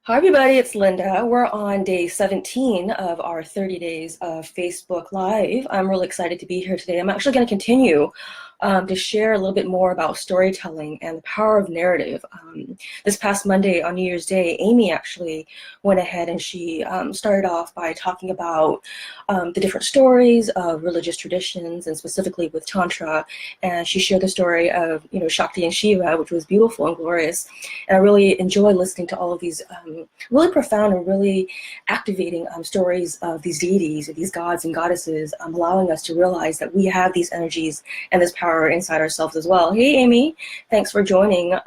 Hi, everybody, it's Linda. We're on day 17 of our 30 days of Facebook Live. I'm really excited to be here today. I'm actually going to continue to share a little bit more about storytelling and the power of narrative. This past Monday on New Year's Day, Amy actually went ahead and she started off by talking about the different stories of religious traditions and specifically with Tantra. And she shared the story of, Shakti and Shiva, which was beautiful and glorious. And I really enjoy listening to all of these really profound and really activating stories of these deities, of these gods and goddesses, allowing us to realize that we have these energies and this power inside ourselves as well. Hey, Amy, thanks for joining.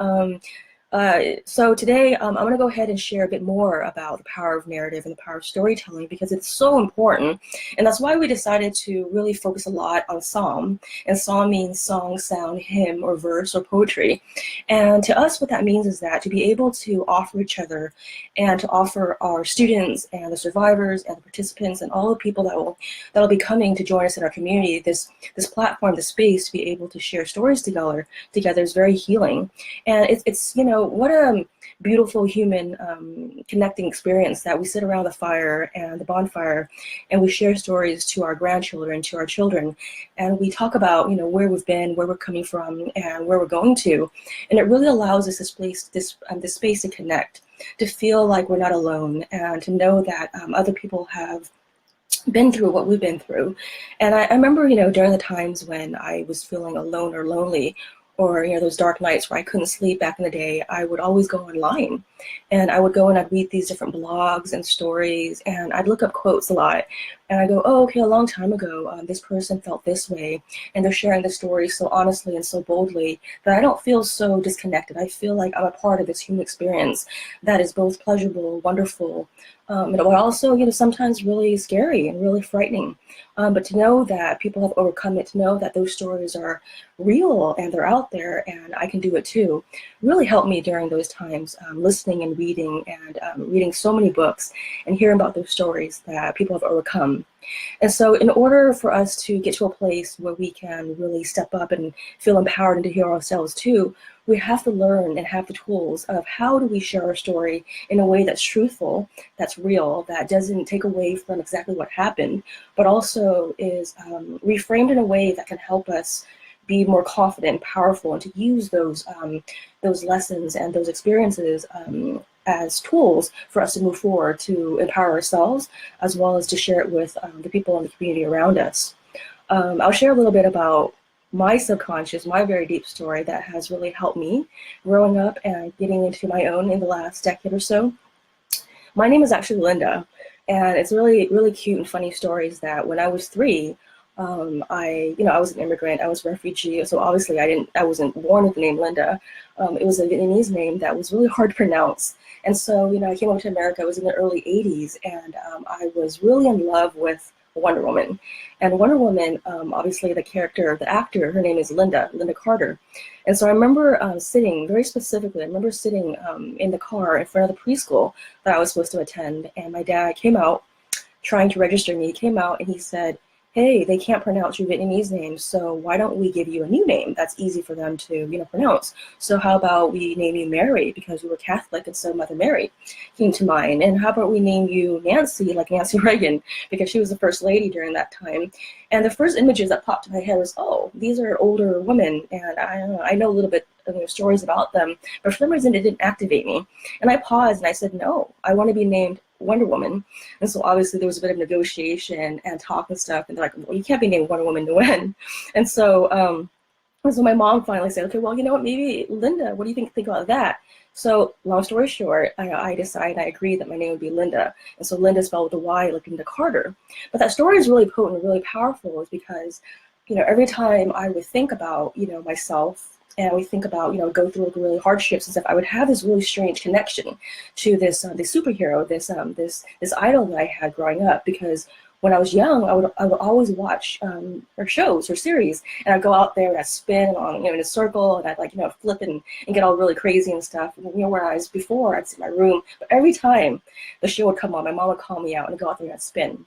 So today I'm going to go ahead and share a bit more about the power of narrative and the power of storytelling because it's so important. And that's why we decided to really focus a lot on psalm. And psalm means song, sound, hymn, or verse, or poetry. And to us, what that means is that to be able to offer each other and to offer our students and the survivors and the participants and all the people that'll be coming to join us in our community, this platform, this space to be able to share stories together is very healing. And it's what a beautiful human connecting experience that we sit around the fire and the bonfire and we share stories to our grandchildren, to our children, and we talk about where we've been, where we're coming from, and where we're going to. And it really allows us this space to connect, to feel like we're not alone, and to know that other people have been through what we've been through. And I remember during the times when I was feeling alone or lonely, or those dark nights where I couldn't sleep back in the day, I would always go online and I would go and I'd read these different blogs and stories, and I'd look up quotes a lot, and I go, oh, okay, a long time ago this person felt this way, and they're sharing the story so honestly and so boldly that I don't feel so disconnected. I feel like I'm a part of this human experience that is both pleasurable, wonderful, but also sometimes really scary and really frightening. But to know that people have overcome it, to know that those stories are real and they're out there and I can do it too, really helped me during those times, listening and reading so many books and hearing about those stories that people have overcome. And so in order for us to get to a place where we can really step up and feel empowered and to heal ourselves too, we have to learn and have the tools of how do we share our story in a way that's truthful, that's real, that doesn't take away from exactly what happened, but also is reframed in a way that can help us be more confident and powerful, and to use those lessons and those experiences as tools for us to move forward, to empower ourselves, as well as to share it with the people in the community around us. I'll share a little bit about my subconscious, my very deep story that has really helped me growing up and getting into my own in the last decade or so. My name is actually Lynda, and it's really, really cute and funny stories that when I was 3, I was an immigrant, I was a refugee, so obviously I wasn't born with the name Lynda. It was a Vietnamese name that was really hard to pronounce. And so, I came over to America, I was in the early 80s, and I was really in love with Wonder Woman. And Wonder Woman, obviously the character, the actor, her name is Lynda Carter. And so I remember sitting, very specifically, I remember sitting in the car in front of the preschool that I was supposed to attend, and my dad came out, trying to register me, he came out and he said, hey, they can't pronounce your Vietnamese name, so why don't we give you a new name that's easy for them to, pronounce? So how about we name you Mary, because we were Catholic, and so Mother Mary came to mind. And how about we name you Nancy, like Nancy Reagan, because she was the first lady during that time. And the first images that popped in my head was, oh, these are older women, and I know a little bit of stories about them, but for some reason it didn't activate me. And I paused and I said, no, I want to be named Wonder Woman. And so obviously there was a bit of negotiation and talk and stuff, and they're like, well, you can't be named Wonder Woman Nguyen. And so my mom finally said, okay, well, you know what, maybe Lynda, what do you think about that? So long story short, I decided, I agreed that my name would be Lynda. And so Lynda spelled with a Y, like Lynda Carter. But that story is really potent and really powerful, is because every time I would think about myself, and we think about, go through really hardships and stuff, I would have this really strange connection to this superhero, this idol that I had growing up. Because when I was young, I would always watch her shows, her series, and I'd go out there and I'd spin on, in a circle, and I'd flip and get all really crazy and stuff. And, whereas before I'd sit in my room, but every time the show would come on, my mom would call me out and I'd go out there and I'd spin.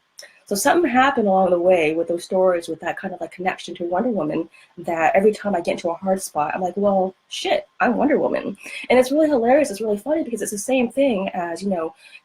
So something happened along the way with those stories, with that kind of like connection to Wonder Woman, that every time I get into a hard spot, I'm like, well, shit, I'm Wonder Woman. And it's really hilarious. It's really funny because it's the same thing as,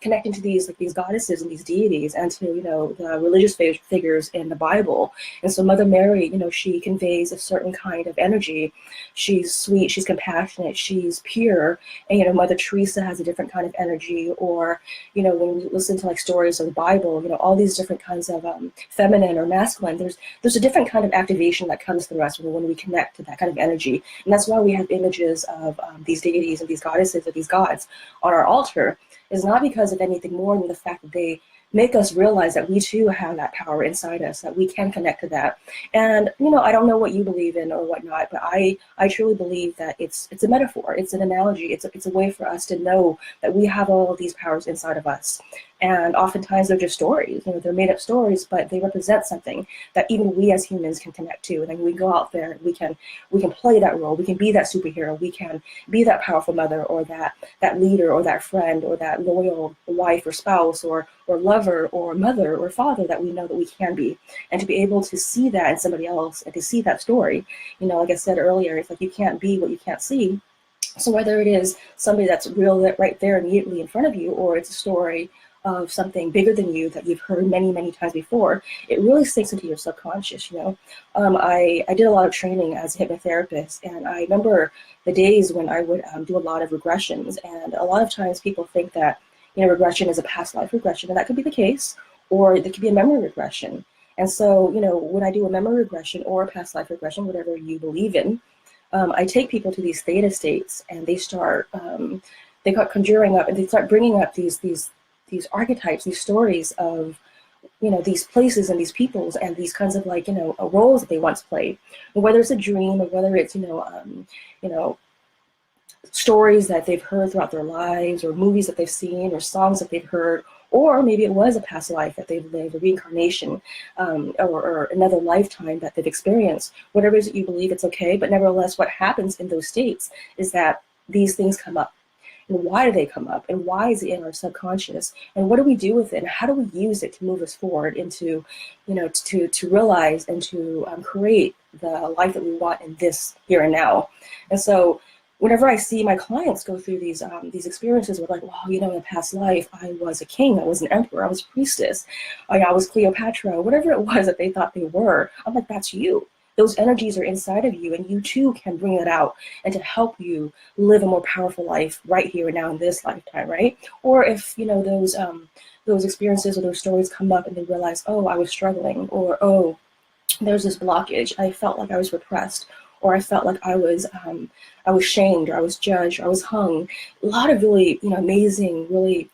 connecting to these like these goddesses and these deities, and to, the religious figures in the Bible. And so Mother Mary, she conveys a certain kind of energy. She's sweet, she's compassionate, she's pure. And, Mother Teresa has a different kind of energy. Or, when we listen to like stories of the Bible, all these different kinds of feminine or masculine, there's a different kind of activation that comes through us when we connect to that kind of energy. And that's why we have images of these deities and these goddesses or these gods on our altar. Is not because of anything more than the fact that they make us realize that we too have that power inside us, that we can connect to that. And, I don't know what you believe in or whatnot, but I truly believe that it's a metaphor, it's an analogy, it's a way for us to know that we have all of these powers inside of us. And oftentimes they're just stories, they're made up stories, but they represent something that even we as humans can connect to. And then we go out there and we can play that role, we can be that superhero, we can be that powerful mother, or that leader, or that friend, or that loyal wife or spouse, or lover, or mother, or father that we know that we can be. And to be able to see that in somebody else, and to see that story, like I said earlier, it's like you can't be what you can't see. So whether it is somebody that's real right there immediately in front of you, or it's a story of something bigger than you that you've heard many, many times before, it really sinks into your subconscious, I did a lot of training as a hypnotherapist, and I remember the days when I would do a lot of regressions. And a lot of times people think that, regression is a past life regression, and that could be the case, or it could be a memory regression. And so, when I do a memory regression or a past life regression, whatever you believe in, I take people to these theta states, and they start, they got conjuring up, and they start bringing up these archetypes, these stories of, these places and these peoples and these kinds of like, roles that they once played. And whether it's a dream, or whether it's, stories that they've heard throughout their lives, or movies that they've seen, or songs that they've heard, or maybe it was a past life that they've lived, a reincarnation, or another lifetime that they've experienced. Whatever it is that you believe, it's okay. But nevertheless, what happens in those states is that these things come up. And why do they come up? And why is it in our subconscious? And what do we do with it? And how do we use it to move us forward into, to realize and to create the life that we want in this here and now? And so whenever I see my clients go through these experiences with like, well, in a past life, I was a king, I was an emperor, I was a priestess, I was Cleopatra, whatever it was that they thought they were, I'm like, that's you. Those energies are inside of you, and you too can bring it out and to help you live a more powerful life right here and now in this lifetime, right? Or if, those experiences or those stories come up and they realize, oh, I was struggling, or, oh, there's this blockage, I felt like I was repressed, or I felt like I was shamed, or I was judged, or I was hung. A lot of really, amazing, really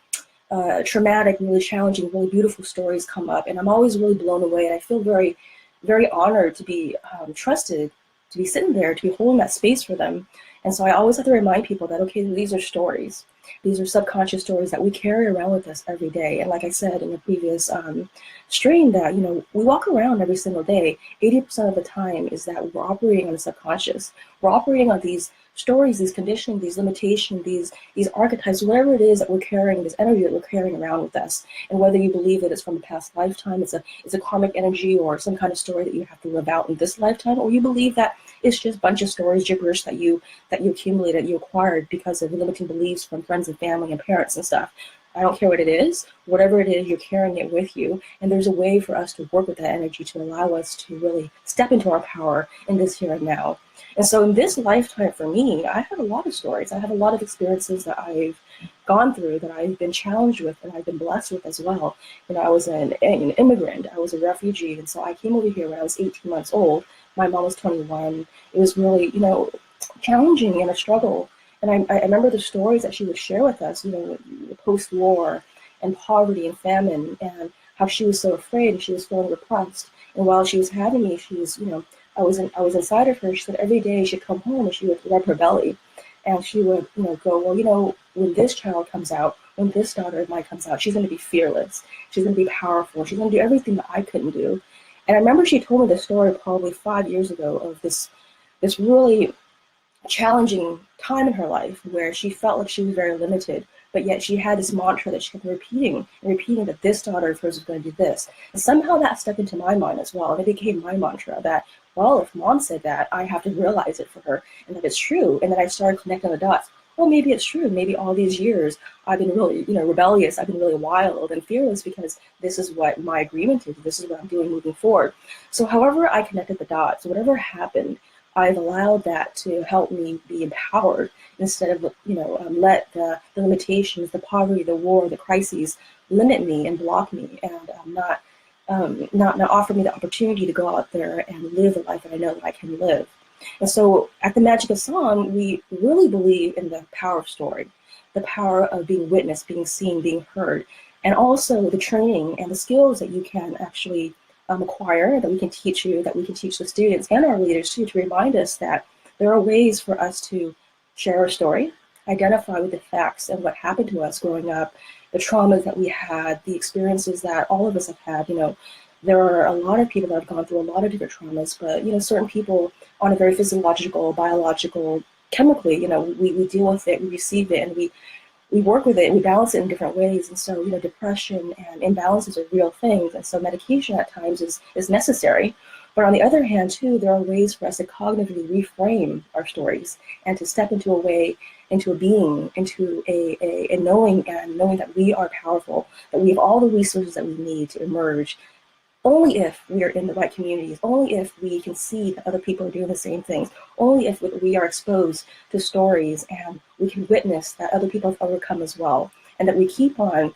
traumatic, really challenging, really beautiful stories come up, and I'm always really blown away, and I feel very, very honored to be trusted, to be sitting there, to be holding that space for them. And so I always have to remind people that, okay, these are stories. These are subconscious stories that we carry around with us every day. And like I said in the previous stream, that, we walk around every single day. 80% of the time is that we're operating on the subconscious. We're operating on these stories, these conditioning, these limitations, these archetypes, whatever it is that we're carrying, this energy that we're carrying around with us. And whether you believe that it's from a past lifetime, it's a karmic energy, or some kind of story that you have to live out in this lifetime, or you believe that it's just a bunch of stories, gibberish that you accumulated, you acquired because of limiting beliefs from friends and family and parents and stuff. I don't care what it is, whatever it is, you're carrying it with you. And there's a way for us to work with that energy to allow us to really step into our power in this here and now. And so in this lifetime for me, I have a lot of stories. I have a lot of experiences that I've gone through, that I've been challenged with, and I've been blessed with as well. I was an immigrant, I was a refugee. And so I came over here when I was 18 months old. My mom was 21. It was really, challenging and a struggle. And I remember the stories that she would share with us, post-war and poverty and famine, and how she was so afraid and she was feeling repressed. And while she was having me, she was, I was inside of her. She said every day she'd come home and she would rub her belly, and she would, go, well, when this child comes out, when this daughter of mine comes out, she's going to be fearless. She's going to be powerful. She's going to do everything that I couldn't do. And I remember she told me this story probably 5 years ago of this really challenging time in her life where she felt like she was very limited, but yet she had this mantra that she kept repeating and repeating, that this daughter of hers is going to do this. And somehow that stuck into my mind as well. And it became my mantra that, well, if mom said that, I have to realize it for her and that it's true. And then I started connecting the dots. Well, maybe it's true. Maybe all these years I've been really, rebellious. I've been really wild and fearless because this is what my agreement is. This is what I'm doing moving forward. So however I connected the dots, whatever happened, I've allowed that to help me be empowered instead of, let the limitations, the poverty, the war, the crises limit me and block me and not offer me the opportunity to go out there and live the life that I know that I can live. And so at the Magic of Song, we really believe in the power of story, the power of being witnessed, being seen, being heard, and also the training and the skills that you can actually acquire, that we can teach you, that we can teach the students and our leaders too, to remind us that there are ways for us to share our story, identify with the facts and what happened to us growing up, the traumas that we had, the experiences that all of us have had. There are a lot of people that have gone through a lot of different traumas, but certain people on a very physiological, biological, chemically, we deal with it, we receive it, and we work with it, and we balance it in different ways. And so, depression and imbalances are real things. And so medication at times is necessary. But on the other hand, too, there are ways for us to cognitively reframe our stories and to step into a being, into a knowing, and knowing that we are powerful, that we have all the resources that we need to emerge, only if we are in the right communities, only if we can see that other people are doing the same things, only if we are exposed to stories and we can witness that other people have overcome as well, and that we keep on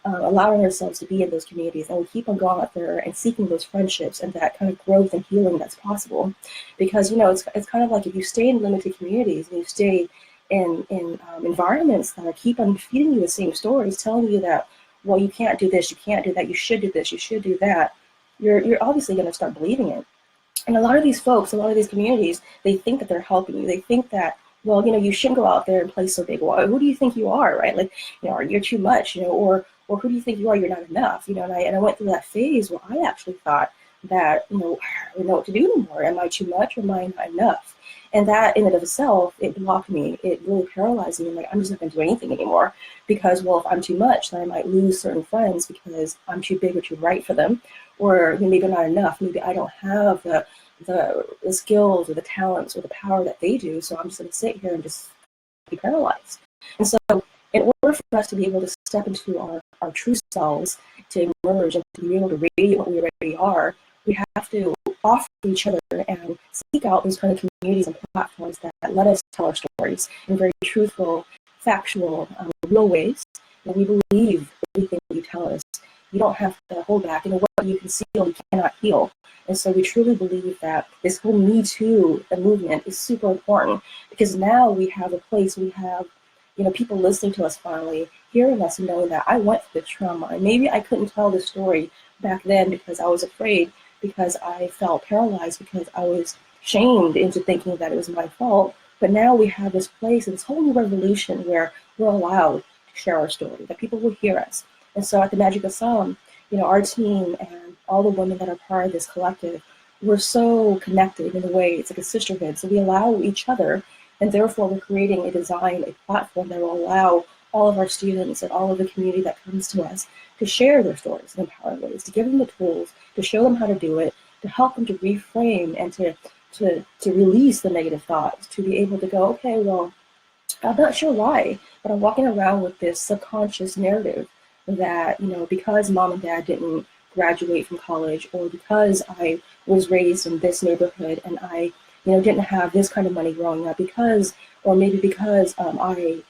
allowing ourselves to be in those communities, and we keep on going out there and seeking those friendships and that kind of growth and healing that's possible. Because it's kind of like if you stay in limited communities and you stay in environments that keep on feeding you the same stories, telling you that, well, you can't do this, you can't do that, you should do this, you should do that, you're obviously going to start believing it. And a lot of these folks, a lot of these communities, they think that they're helping you. They think that, well, you shouldn't go out there and play so big. Well, who do you think you are, right? Like, or you're too much, or who do you think you are? You're not enough, And I went through that phase where I actually thought that, I don't know what to do anymore. Am I too much or am I not enough? And that in and of itself, it blocked me. It really paralyzed me. I'm just not going to do anything anymore because, well, if I'm too much, then I might lose certain friends because I'm too big or too bright for them, or maybe I'm not enough. Maybe I don't have the skills or the talents or the power that they do. So I'm just going to sit here and just be paralyzed. And so in order for us to be able to step into our true selves, to emerge and to be able to radiate what we already are, we have to offer each other and seek out those kind of communities and platforms that let us tell our stories in very truthful, factual, real ways. And we believe everything that you tell us. You don't have to hold back. What you conceal, you cannot heal. And so we truly believe that this whole Me Too movement is super important because now we have a place, we have people listening to us finally, hearing us and knowing that I went through the trauma. And maybe I couldn't tell the story back then because I was afraid, because I felt paralyzed, because I was shamed into thinking that it was my fault. But now we have this place, this whole new revolution where we're allowed to share our story, that people will hear us. And so at the Magic of Song, our team and all the women that are part of this collective, we're so connected in a way. It's like a sisterhood. So we allow each other, and therefore we're creating a platform that will allow all of our students and all of the community that comes to us to share their stories in empowering ways, to give them the tools, to show them how to do it, to help them to reframe and to release the negative thoughts, to be able to go, okay, well, I'm not sure why, but I'm walking around with this subconscious narrative that, because mom and dad didn't graduate from college, or because I was raised in this neighborhood and I, didn't have this kind of money growing up, because I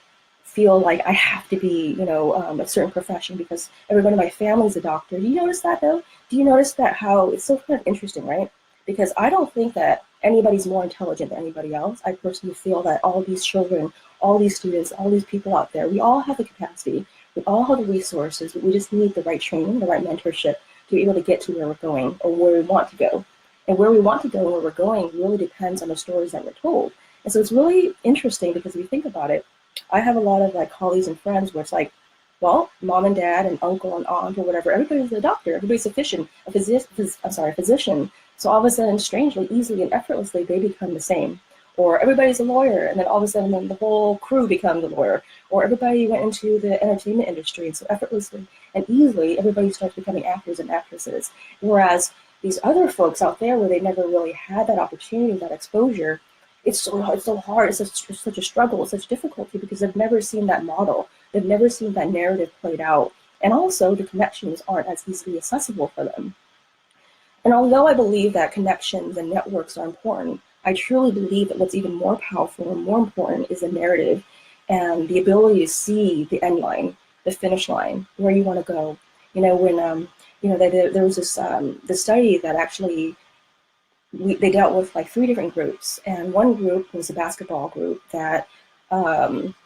feel like I have to be, a certain profession because everyone in my family is a doctor. Do you notice that though? Do you notice that how it's so kind of interesting, right? Because I don't think that anybody's more intelligent than anybody else. I personally feel that all these children, all these students, all these people out there, we all have the capacity, we all have the resources, but we just need the right training, the right mentorship to be able to get to where we're going or where we want to go. And where we want to go and where we're going really depends on the stories that we're told. And so it's really interesting because if you think about it, I have a lot of colleagues and friends where it's like, well, mom and dad and uncle and aunt or whatever, everybody's a doctor, everybody's a physician. So all of a sudden, strangely, easily and effortlessly, they become the same. or everybody's a lawyer, and then all of a sudden then the whole crew becomes a lawyer, or everybody went into the entertainment industry, and so effortlessly and easily everybody starts becoming actors and actresses. Whereas these other folks out there where they never really had that opportunity, that exposure, it's so hard, it's such a struggle, it's such difficulty because they've never seen that model, they've never seen that narrative played out, and also the connections aren't as easily accessible for them. And although I believe that connections and networks are important, I truly believe that what's even more powerful and more important is the narrative and the ability to see the end line, the finish line, where you want to go. You know, when there was this study that actually they dealt with like 3 different groups, and one group was a basketball group that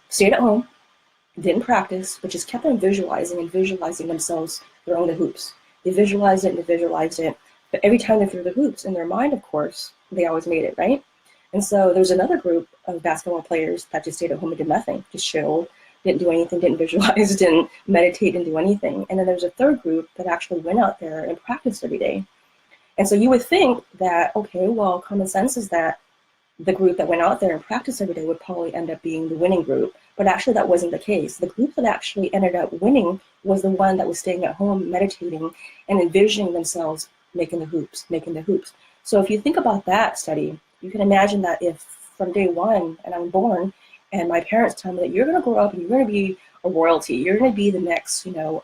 stayed at home, didn't practice, but just kept on visualizing themselves throwing the hoops. They visualized it and they visualized it, but every time they threw the hoops, in their mind, of course, they always made it, right? And so there's another group of basketball players that just stayed at home and did nothing, just chilled, didn't do anything, didn't visualize, didn't meditate, didn't do anything. And then there's a third group that actually went out there and practiced every day. And so you would think that, okay, well, common sense is that the group that went out there and practiced every day would probably end up being the winning group. But actually that wasn't the case. The group that actually ended up winning was the one that was staying at home, meditating, and envisioning themselves making the hoops. So if you think about that study, you can imagine that if from day one, and I'm born, and my parents tell me that you're going to grow up and you're going to be a royalty, you're going to be the next, the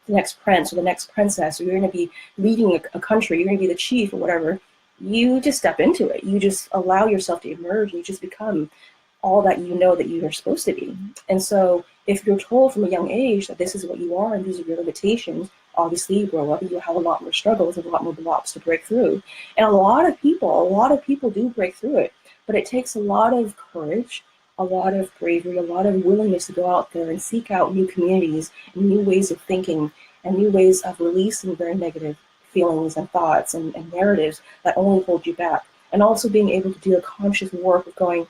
next prince or the next princess, or you're going to be leading a country, you're going to be the chief or whatever, you just step into it. You just allow yourself to emerge. You just become all that you know that you are supposed to be. And so if you're told from a young age that this is what you are and these are your limitations, obviously you grow up and you have a lot more struggles and a lot more blocks to break through. And a lot of people do break through it, but it takes a lot of courage, a lot of bravery, a lot of willingness to go out there and seek out new communities and new ways of thinking and new ways of releasing very negative feelings and thoughts and narratives that only hold you back. And also being able to do a conscious work of going,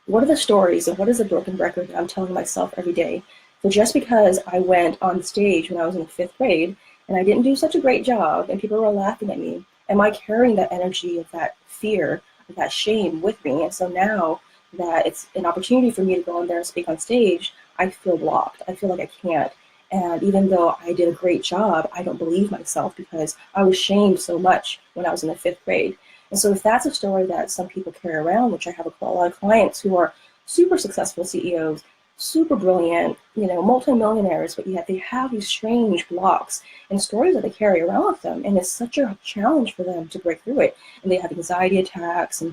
what are the stories and what is the broken record that I'm telling myself every day? So just because I went on stage when I was in the 5th grade and I didn't do such a great job and people were laughing at me, am I carrying that energy of that fear, of that shame with me? And so now that it's an opportunity for me to go on there and speak on stage, I feel blocked. I feel like I can't. And even though I did a great job, I don't believe myself because I was shamed so much when I was in the 5th grade. And so if that's a story that some people carry around, which I have a lot of clients who are super successful CEOs, super brilliant, multimillionaires, but yet they have these strange blocks and stories that they carry around with them. And it's such a challenge for them to break through it. And they have anxiety attacks and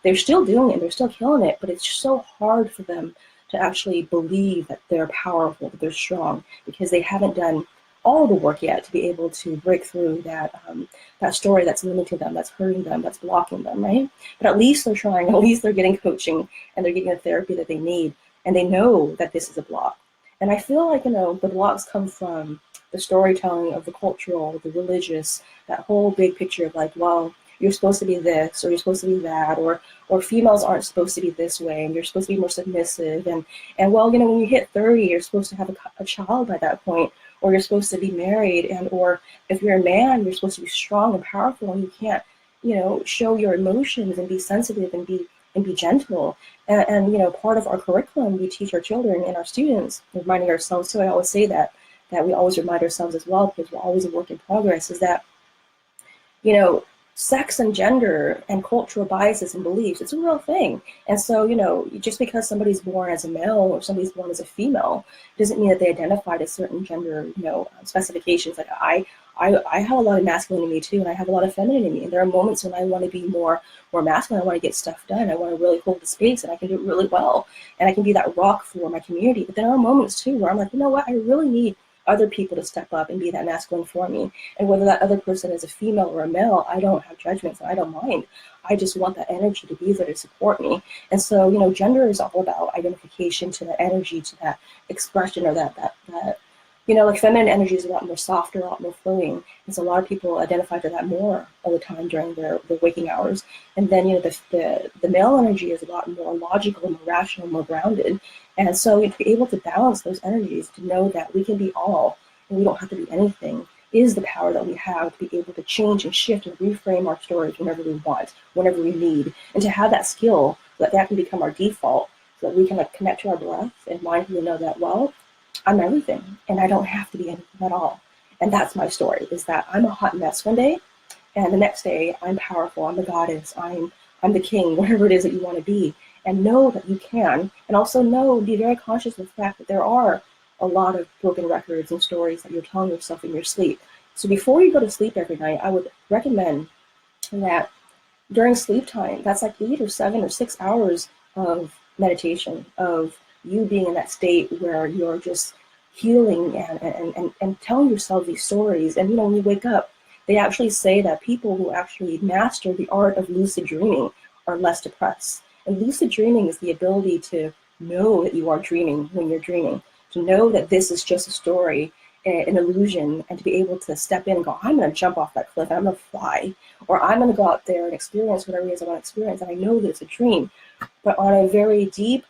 they're still doing it, they're still killing it, but it's so hard for them to actually believe that they're powerful, that they're strong, because they haven't done all the work yet to be able to break through that story that's limiting them, that's hurting them, that's blocking them, right? But at least they're trying, at least they're getting coaching and they're getting the therapy that they need, and they know that this is a block. And I feel like, the blocks come from the storytelling of the cultural, the religious, that whole big picture of like, well, you're supposed to be this, or you're supposed to be that, or females aren't supposed to be this way, and you're supposed to be more submissive, and well, when you hit 30, you're supposed to have a child by that point, or you're supposed to be married, or if you're a man, you're supposed to be strong and powerful, and you can't, show your emotions and be sensitive and be gentle. And part of our curriculum, we teach our children and our students, reminding ourselves too. I always say that we always remind ourselves as well, because we're always a work in progress. Is that sex and gender and cultural biases and beliefs, it's a real thing. And so, just because somebody's born as a male or somebody's born as a female doesn't mean that they identified as certain gender, specifications. Like I have a lot of masculine in me too, and I have a lot of feminine in me. And there are moments when I want to be more masculine. I want to get stuff done. I want to really hold the space, and I can do it really well. And I can be that rock for my community. But there are moments too where I'm like, you know what, I really need other people to step up and be that masculine for me. And whether that other person is a female or a male, I don't have judgments and I don't mind. I just want that energy to be there to support me. And so, gender is all about identification to that energy, to that expression, or that like feminine energy is a lot more softer, a lot more flowing. And so a lot of people identify to that more all the time during their waking hours. And then, the male energy is a lot more logical, more rational, more grounded. And so to be able to balance those energies, to know that we can be all, and we don't have to be anything, is the power that we have to be able to change and shift and reframe our stories whenever we want, whenever we need, and to have that skill so that that can become our default, so that we can like connect to our breath and mindfully know that, well, I'm everything and I don't have to be anything at all. And that's my story, is that I'm a hot mess one day, and the next day I'm powerful, I'm the goddess, I'm the king, whatever it is that you want to be. And know that you can, and also know, be very conscious of the fact that there are a lot of broken records and stories that you're telling yourself in your sleep. So before you go to sleep every night, I would recommend that during sleep time, that's like 8 or 7 or 6 hours of meditation, of you being in that state where you're just healing and telling yourself these stories. And when you wake up, they actually say that people who actually master the art of lucid dreaming are less depressed. And lucid dreaming is the ability to know that you are dreaming when you're dreaming, to know that this is just a story, an illusion, and to be able to step in and go, I'm going to jump off that cliff and I'm going to fly, or I'm going to go out there and experience whatever it is I want to experience, and I know that it's a dream. But on a very deep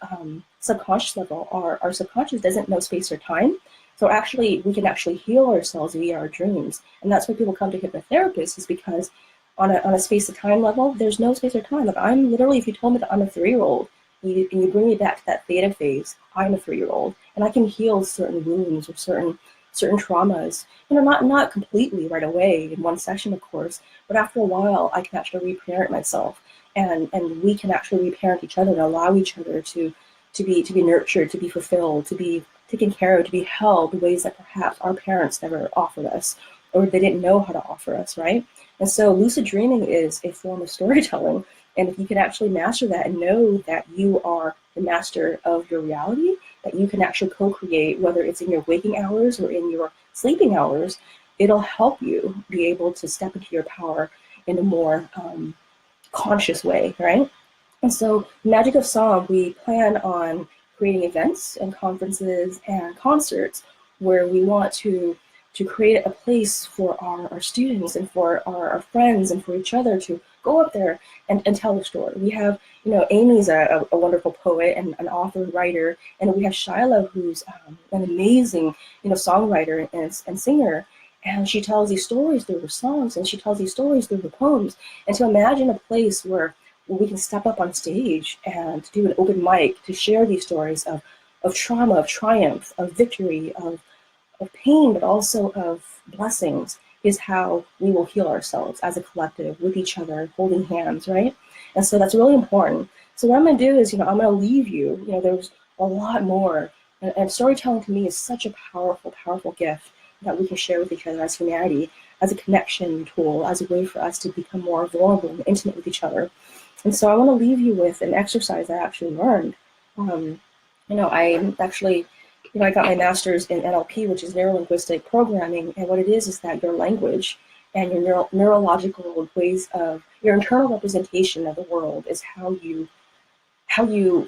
subconscious level, our subconscious doesn't know space or time. So actually, we can actually heal ourselves via our dreams. And that's why people come to hypnotherapists, is because on a space of time level, there's no space or time. Like, I'm literally, if you told me that I'm a 3-year-old, and you bring me back to that theta phase, I'm a 3-year-old, and I can heal certain wounds or certain traumas, not completely right away in one session, of course, but after a while, I can actually reparent myself, and we can actually reparent each other and allow each other to be nurtured, to be fulfilled, to be taken care of, to be held in ways that perhaps our parents never offered us, or they didn't know how to offer us, right? And so lucid dreaming is a form of storytelling. And if you can actually master that and know that you are the master of your reality, that you can actually co-create, whether it's in your waking hours or in your sleeping hours, it'll help you be able to step into your power in a more conscious way, right? And so Magic of Song, we plan on creating events and conferences and concerts where we want to create a place for our students and for our friends and for each other to go up there and tell a story. We have, Amy's a wonderful poet and an author and writer, and we have Shyla, who's an amazing, songwriter and singer, and she tells these stories through her songs, and she tells these stories through her poems. And to imagine a place where we can step up on stage and do an open mic to share these stories of trauma, of triumph, of victory, of pain, but also of blessings, is how we will heal ourselves as a collective with each other, holding hands, right? And so that's really important. So what I'm going to do is, I'm going to leave you, there's a lot more. And storytelling to me is such a powerful, powerful gift that we can share with each other as humanity, as a connection tool, as a way for us to become more vulnerable and intimate with each other. And so I want to leave you with an exercise I actually learned. I actually, I got my master's in NLP, which is neuro-linguistic programming, and what it is that your language and your neurological ways of your internal representation of the world is how you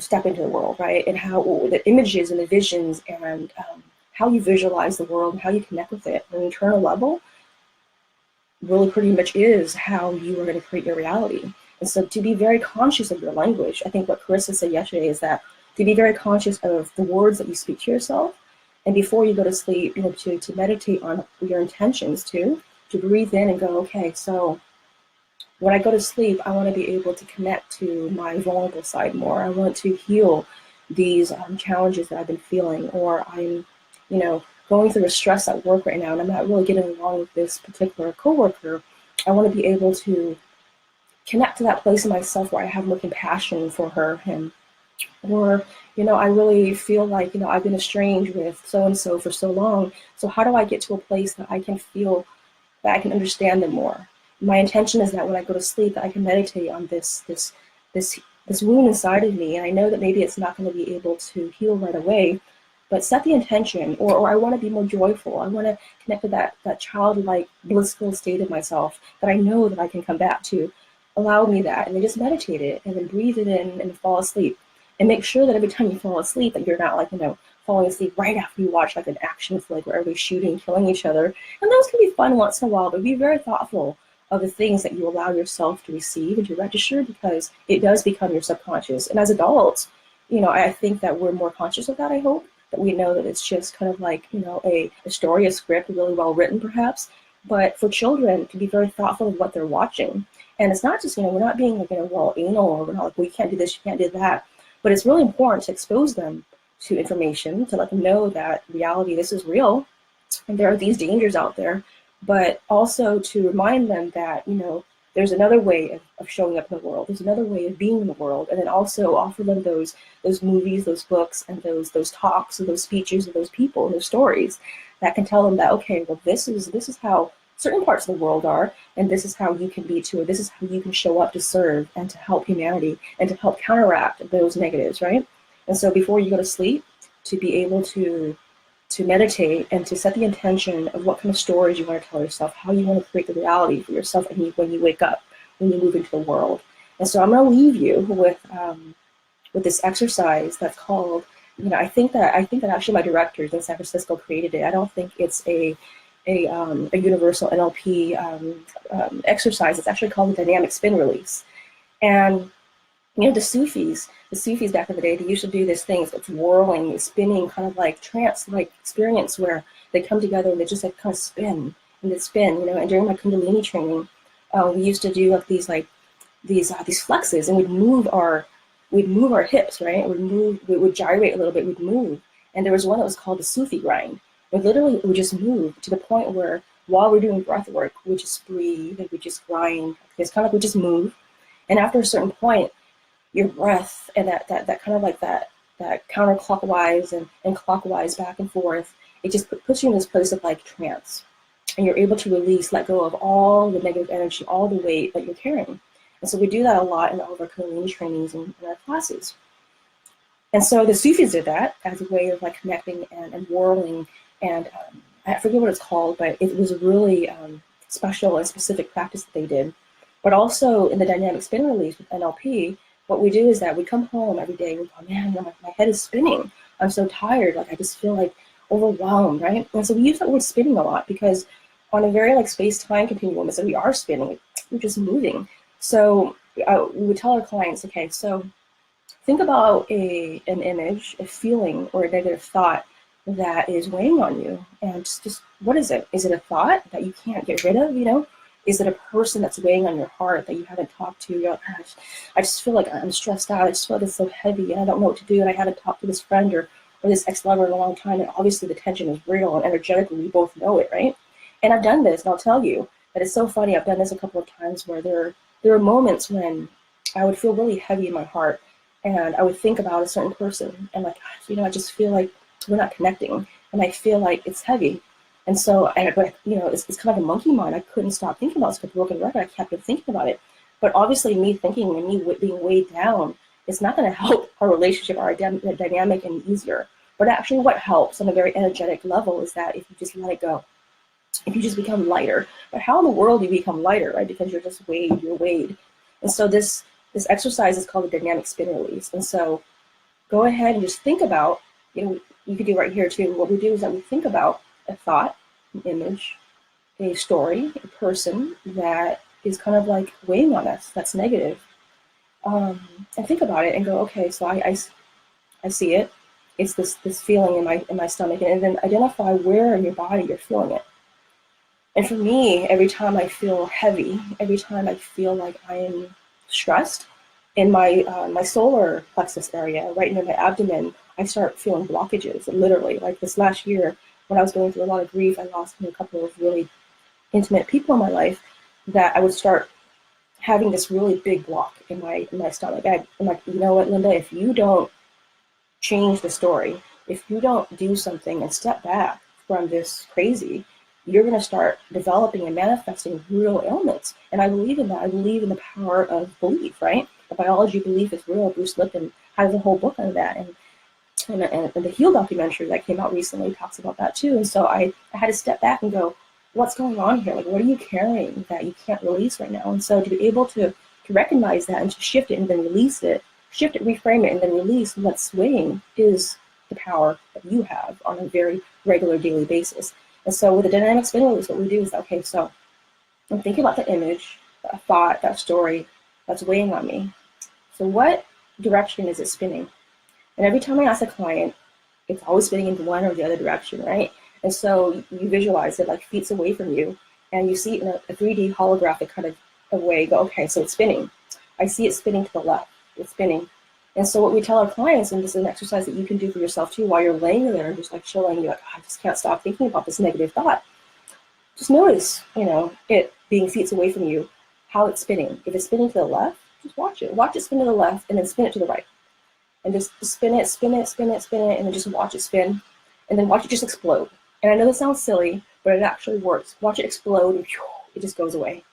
step into the world, right? And how the images and the visions and how you visualize the world and how you connect with it on an internal level really pretty much is how you are going to create your reality. And so to be very conscious of your language, I think what Carissa said yesterday is that to be very conscious of the words that you speak to yourself, and before you go to sleep, to meditate on your intentions too, to breathe in and go, okay, so when I go to sleep, I want to be able to connect to my vulnerable side more. I want to heal these challenges that I've been feeling, or I'm, going through a stress at work right now, and I'm not really getting along with this particular coworker. I want to be able to connect to that place in myself where I have more compassion for her, him. Or, I really feel like, I've been estranged with so-and-so for so long. So how do I get to a place that I can feel that I can understand them more? My intention is that when I go to sleep, that I can meditate on this wound inside of me. And I know that maybe it's not going to be able to heal right away, but set the intention, or I want to be more joyful. I want to connect to that childlike, blissful state of myself that I know that I can come back to. Allow me that, and then just meditate it, and then breathe it in and fall asleep. And make sure that every time you fall asleep, that you're not falling asleep right after you watch like an action flick where everybody's shooting, killing each other. And those can be fun once in a while, but be very thoughtful of the things that you allow yourself to receive and to register, because it does become your subconscious. And as adults, I think that we're more conscious of that, I hope, that we know that it's just kind of like, a story, a script, really well written perhaps, But for children, to be very thoughtful of what they're watching. And it's not just, we're not being like, well, anal, or we're not like, well, you can't do this, you can't do that. But it's really important to expose them to information, to let them know that reality, this is real, and there are these dangers out there, but also to remind them that, there's another way of showing up in the world. There's another way of being in the world, and then also offer them those movies, those books, and those talks, and those speeches, and those people, and those stories that can tell them that, okay, well, this is how certain parts of the world are, and this is how you can be too, or this is how you can show up to serve and to help humanity and to help counteract those negatives, right? And so before you go to sleep, to be able to meditate and to set the intention of what kind of stories you want to tell yourself, how you want to create the reality for yourself and when you wake up, when you move into the world. And so I'm going to leave you with this exercise that's called, I think that actually my directors in San Francisco created it. I don't think it's a universal NLP exercise. It's actually called the dynamic spin release. And the Sufis back in the day, they used to do this thing, it's whirling, spinning, kind of like trance-like experience where they come together and they just like kind of spin, and they spin, and during my Kundalini training, we used to do like these flexes, and we'd move our hips, right? We would gyrate a little bit, we'd move. And there was one that was called the Sufi grind. We literally would just move to the point where while we're doing breath work, we just breathe, and we just grind. It's kind of like we just move. And after a certain point, your breath and that kind of like that counterclockwise and clockwise back and forth, it just puts you in this place of like trance, and you're able to let go of all the negative energy, all the weight that you're carrying. And so we do that a lot in all of our Kundalini trainings and in our classes. And so the Sufis did that as a way of like connecting and whirling, and I forget what it's called, but it was a really special and specific practice that they did. But also in the dynamic spin release with NLP, what we do is that we come home every day and we go, man, my head is spinning. I'm so tired. Like, I just feel like overwhelmed, right? And so we use that word spinning a lot because on a very like space-time continuum, so we are spinning, we're just moving. So we would tell our clients, okay, so think about an image, a feeling, or a negative thought that is weighing on you. And just what is it? Is it a thought that you can't get rid of, Is it a person that's weighing on your heart that you haven't talked to? You're like, gosh, I just feel like I'm stressed out. I just feel like it's so heavy and I don't know what to do. And I haven't talked to this friend or this ex-lover in a long time. And obviously the tension is real and energetically we both know it, right? And I've done this, and I'll tell you that it's so funny. I've done this a couple of times where there are moments when I would feel really heavy in my heart and I would think about a certain person and like, gosh, I just feel like we're not connecting and I feel like it's heavy. And so, it's kind of a monkey mind. I couldn't stop thinking about it. It's like a broken record. I kept thinking about it. But obviously me thinking and me being weighed down, it's not going to help our relationship, our dynamic any easier. But actually what helps on a very energetic level is that if you just let it go, if you just become lighter. But how in the world do you become lighter, right? Because you're just weighed, you're weighed. And so this exercise is called the dynamic spin release. And so go ahead and just think about, you could do right here too. What we do is that we think about a thought, an image, a story, a person that is kind of like weighing on us, that's negative. And think about it and go, okay, so I see it. It's this feeling in my stomach, and then identify where in your body you're feeling it. And for me, every time I feel heavy, every time I feel like I am stressed, in my solar plexus area, right near my abdomen, I start feeling blockages, literally. Like this last year, when I was going through a lot of grief, I lost a couple of really intimate people in my life, that I would start having this really big block in my stomach. I'm like, you know what, Lynda, if you don't change the story, if you don't do something and step back from this crazy, you're going to start developing and manifesting real ailments. And I believe in that. I believe in the power of belief, right? The biology belief is real. Bruce Lipton has a whole book on that. And the Heal documentary that came out recently talks about that too. And so I had to step back and go, what's going on here? Like, what are you carrying that you can't release right now? And so to be able to recognize that and to shift it and then release it, shift it, reframe it, and then release what's swaying is the power that you have on a very regular daily basis. And so with the dynamic spin release, what we do is, okay, so I'm thinking about the image, that thought, that story that's weighing on me. So what direction is it spinning? And every time I ask a client, it's always spinning into one or the other direction, right? And so you visualize it like feet away from you. and you see it in a 3D holographic kind of way. You go, okay, so it's spinning. I see it spinning to the left. It's spinning. And so what we tell our clients, and this is an exercise that you can do for yourself too, while you're laying there, just like chilling, you're like, oh, I just can't stop thinking about this negative thought. Just notice, it being feet away from you, how it's spinning. If it's spinning to the left, just watch it. Watch it spin to the left and then spin it to the right. And just spin it, spin it, spin it, spin it, and then just watch it spin. And then watch it just explode. And I know this sounds silly, but it actually works. Watch it explode, and it just goes away.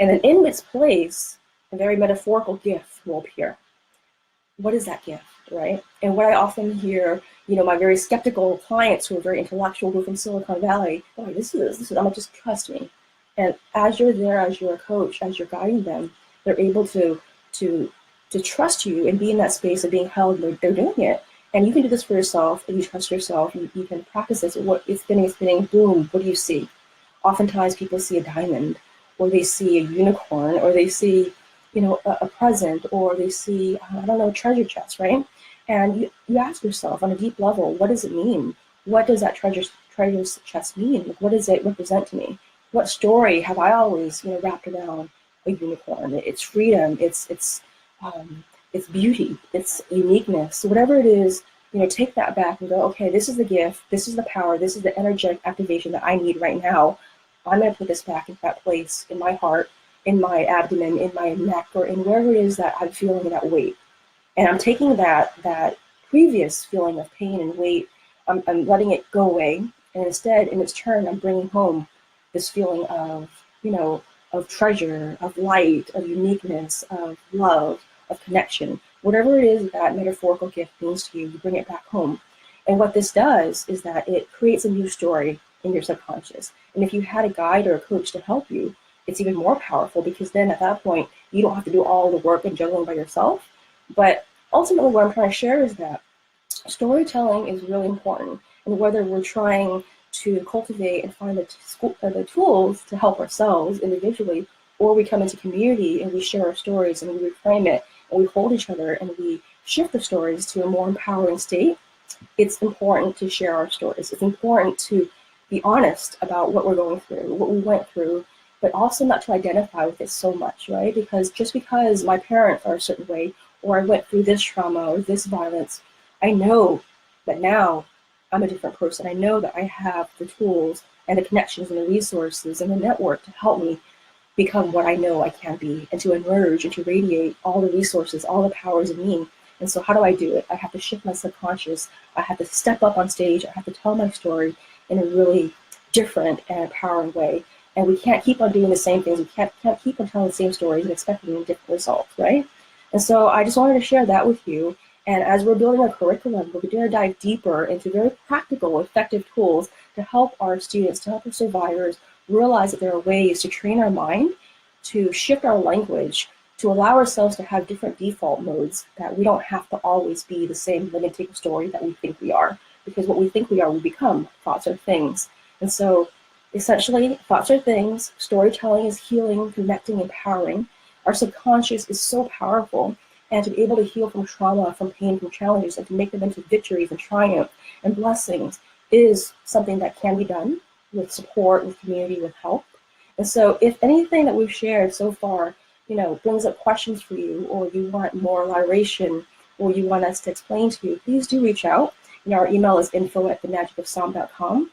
And then in its place, a very metaphorical gift will appear. What is that gift, right? And what I often hear, my very skeptical clients who are very intellectual, who are from Silicon Valley, oh, this is, I'm like, just trust me. And as you're there, as you're a coach, as you're guiding them, they're able to trust you and be in that space of being held. They're doing it. And you can do this for yourself, and you trust yourself, you can practice this. What it's spinning, boom, what do you see? Oftentimes people see a diamond, or they see a unicorn, or they see, a present, or they see, a treasure chest, right? And you ask yourself on a deep level, what does it mean? What does that treasure chest mean? Like, what does it represent to me? What story have I always, wrapped around a unicorn? It's freedom, it's beauty, it's uniqueness. So whatever it is, take that back and go, okay, this is the gift, this is the power, this is the energetic activation that I need right now. I'm going to put this back in that place in my heart, in my abdomen, in my neck, or in wherever it is that I'm feeling that weight. And I'm taking that previous feeling of pain and weight, I'm letting it go away. And instead, in its turn, I'm bringing home this feeling of, of treasure, of light, of uniqueness, of love, of connection. Whatever it is that metaphorical gift means to you, you bring it back home. And what this does is that it creates a new story in your subconscious. And if you had a guide or a coach to help you, it's even more powerful, because then at that point, you don't have to do all the work and juggling by yourself. But ultimately, what I'm trying to share is that storytelling is really important. And whether we're trying to cultivate and find the tools to help ourselves individually, or we come into community and we share our stories and we reframe it and we hold each other and we shift the stories to a more empowering state, it's important to share our stories. It's important to be honest about what we're going through, what we went through, but also not to identify with it so much, right? Because just because my parents are a certain way, or I went through this trauma or this violence, I know that now I'm a different person. I know that I have the tools and the connections and the resources and the network to help me become what I know I can be, and to emerge and to radiate all the resources, all the powers of me. And so how do I do it? I have to shift my subconscious. I have to step up on stage. I have to tell my story in a really different and empowering way. And we can't keep on doing the same things. We can't keep on telling the same stories and expecting different results, right? And so I just wanted to share that with you. And as we're building a curriculum, we're going to dive deeper into very practical, effective tools to help our students, to help our survivors realize that there are ways to train our mind, to shift our language, to allow ourselves to have different default modes, that we don't have to always be the same limiting story that we think we are. Because what we think we are, we become. Thoughts are things. And so essentially, thoughts are things, storytelling is healing, connecting, empowering. Our subconscious is so powerful, and to be able to heal from trauma, from pain, from challenges, and to make them into victories and triumph and blessings is something that can be done with support, with community, with help. And so if anything that we've shared so far, brings up questions for you, or you want more elaboration, or you want us to explain to you, please do reach out. Our email is info@themagicofsound.com.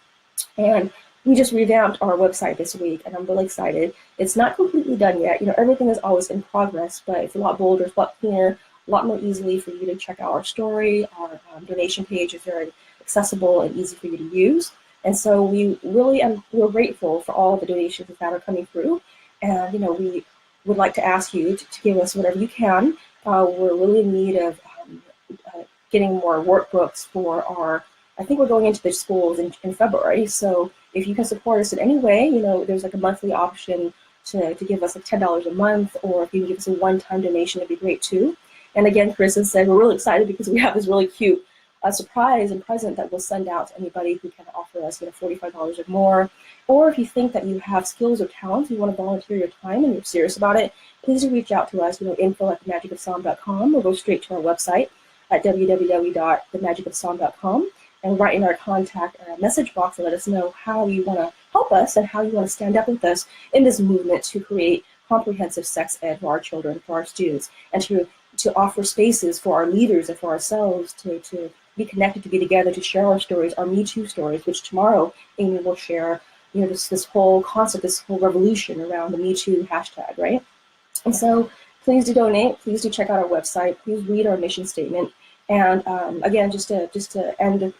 And we just revamped our website this week, and I'm really excited. It's not completely done yet. Everything is always in progress, but it's a lot bolder, it's a lot cleaner, a lot more easily for you to check out our story. Our donation page is very accessible and easy for you to use. And so we're grateful for all of the donations that are coming through. And, we would like to ask you to give us whatever you can. We're really in need of getting more workbooks for I think we're going into the schools in February. So if you can support us in any way, there's like a monthly option to give us like $10 a month, or if you can give us a one-time donation, it'd be great too. And again, Chris has said, we're really excited because we have this really cute surprise and present that we'll send out to anybody who can offer us $45 or more. Or if you think that you have skills or talents, you want to volunteer your time and you're serious about it, please do reach out to us, info@themagicofsound.com, or go straight to our website at www.themagicofsound.com. and write in our contact message box and let us know how you want to help us and how you want to stand up with us in this movement to create comprehensive sex ed for our children, for our students, and to offer spaces for our leaders and for ourselves to be connected, to be together, to share our stories, our Me Too stories, which tomorrow Amy will share, you know, this whole concept, this whole revolution around the Me Too hashtag, right? And so please do donate, please do check out our website, please read our mission statement. And again, just to end,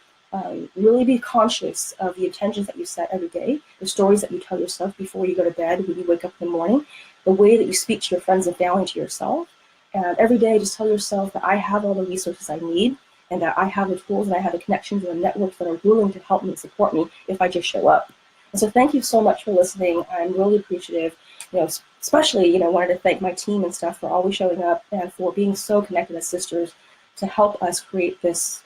really be conscious of the intentions that you set every day, the stories that you tell yourself before you go to bed, when you wake up in the morning, the way that you speak to your friends and family, to yourself. And every day, just tell yourself that I have all the resources I need, and that I have the tools and I have the connections and the networks that are willing to help me and support me if I just show up. And so thank you so much for listening. I'm really appreciative, you know, especially, you know, wanted to thank my team and stuff for always showing up and for being so connected as sisters to help us create this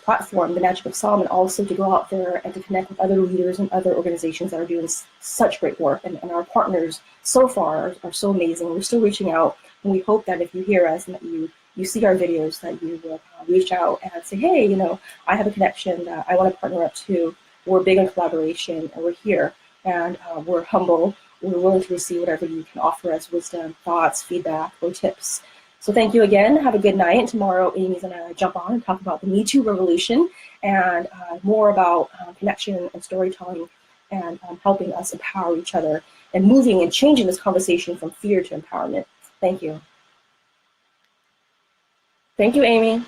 platform, the Magic of Psalm, and also to go out there and to connect with other leaders and other organizations that are doing such great work. And our partners so far are so amazing. We're still reaching out, and we hope that if you hear us and that you see our videos, that you will reach out and say, hey, you know, I have a connection that I want to partner up to. We're big on collaboration, and we're here, and we're humble. We're willing to receive whatever you can offer us, wisdom, thoughts, feedback, or tips. So thank you again. Have a good night. Tomorrow, Amy's going to jump on and talk about the Me Too revolution and more about connection and storytelling and helping us empower each other and moving and changing this conversation from fear to empowerment. Thank you. Thank you, Amy.